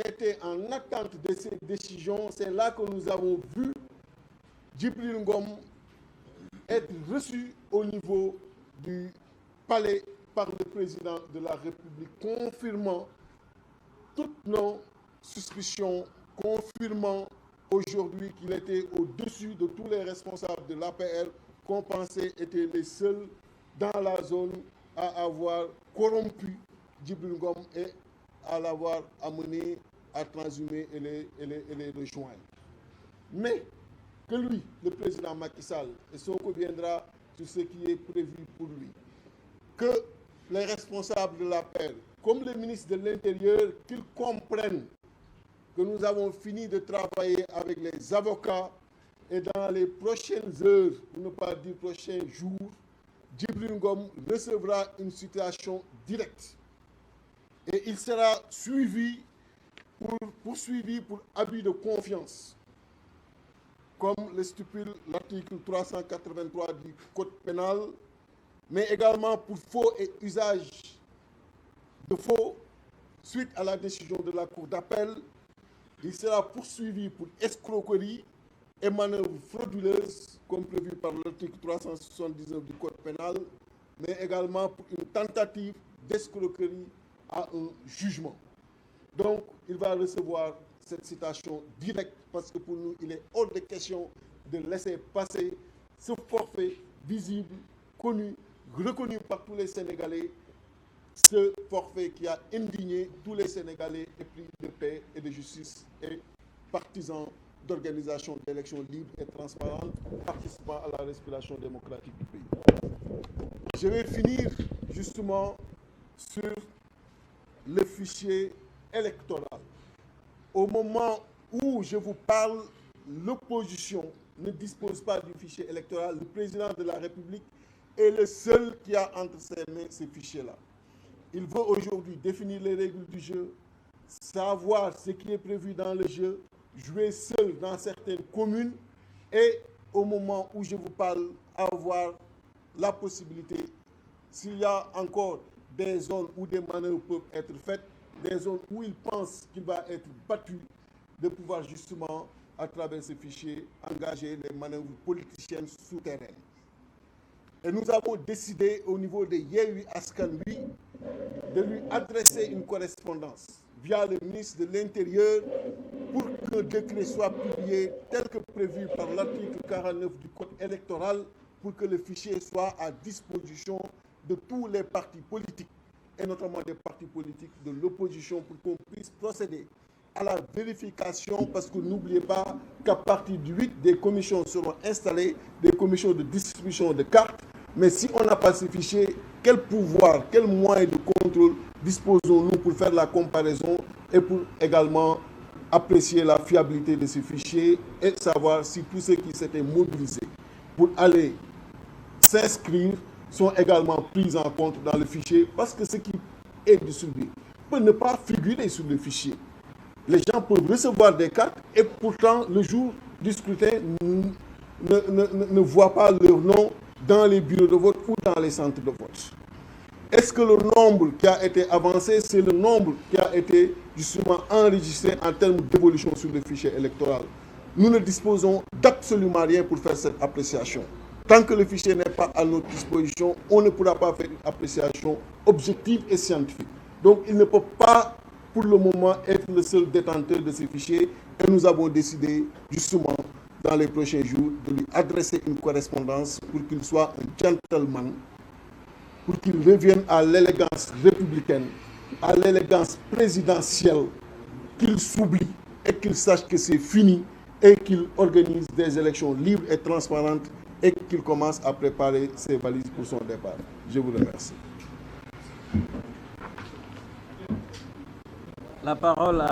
était en attente de ces décisions, c'est là que nous avons vu Djibril Ngom être reçu au niveau du palais par le président de la République, confirmant toutes nos suspicions, confirmant aujourd'hui qu'il était au-dessus de tous les responsables de l'APR qu'on pensait étaient les seuls dans la zone à avoir corrompu Djibril Ngom et à l'avoir amené à transhumer et les rejoindre. Mais que lui, le président Macky Sall, et Sonko viendra sur ce qui est prévu pour lui, que les responsables de l'APR, comme le ministre de l'Intérieur, qu'ils comprennent que nous avons fini de travailler avec les avocats et dans les prochaines heures, pour ne pas dire prochains jours, Djibril Ngom recevra une citation directe et il sera poursuivi pour abus de confiance, comme le stipule l'article 383 du Code pénal, mais également pour faux et usage de faux suite à la décision de la Cour d'appel. Il sera poursuivi pour escroquerie et manœuvre frauduleuse, comme prévu par l'article 379 du Code pénal, mais également pour une tentative d'escroquerie à un jugement. Donc, il va recevoir cette citation directe parce que pour nous, il est hors de question de laisser passer ce forfait visible, connu, reconnu par tous les Sénégalais, ce forfait qui a indigné tous les Sénégalais épris de paix et de justice et partisans d'organisation d'élections libres et transparentes, participant à la respiration démocratique du pays. Je vais finir justement sur le fichier électoral. Au moment où je vous parle, l'opposition ne dispose pas du fichier électoral. Le président de la République est le seul qui a entre ses mains ce fichier-là. Il veut aujourd'hui définir les règles du jeu, savoir ce qui est prévu dans le jeu, jouer seul dans certaines communes et au moment où je vous parle, avoir la possibilité, s'il y a encore des zones où des manœuvres peuvent être faites, des zones où il pense qu'il va être battu, de pouvoir justement, à travers ce fichier, engager les manœuvres politiciennes souterraines. Et nous avons décidé au niveau de Yewwi Askan Wi de lui adresser une correspondance via le ministre de l'Intérieur pour qu'un décret soit publié tel que prévu par l'article 49 du Code électoral pour que le fichier soit à disposition de tous les partis politiques et notamment des partis politiques de l'opposition pour qu'on puisse procéder à la vérification parce que n'oubliez pas qu'à partir du 8, des commissions seront installées, des commissions de distribution de cartes. Mais si on n'a pas ce fichier, quel pouvoir, quel moyen de contrôle disposons-nous pour faire la comparaison et pour également apprécier la fiabilité de ce fichier et savoir si tous ceux qui s'étaient mobilisés pour aller s'inscrire sont également pris en compte dans le fichier parce que ce qui est distribué peut ne pas figurer sur le fichier. Les gens peuvent recevoir des cartes et pourtant le jour du scrutin ne voient pas leur nom dans les bureaux de vote ou dans les centres de vote. Est-ce que le nombre qui a été avancé, c'est le nombre qui a été justement enregistré en termes d'évolution sur le fichier électoral? Nous ne disposons d'absolument rien pour faire cette appréciation. Tant que le fichier n'est pas à notre disposition, on ne pourra pas faire une appréciation objective et scientifique. Donc il ne peut pas pour le moment être le seul détenteur de ces fichiers et nous avons décidé justement dans les prochains jours de lui adresser une correspondance pour qu'il soit un gentleman, pour qu'il revienne à l'élégance républicaine, à l'élégance présidentielle, qu'il s'oublie et qu'il sache que c'est fini et qu'il organise des élections libres et transparentes et qu'il commence à préparer ses valises pour son départ. Je vous remercie. La parole à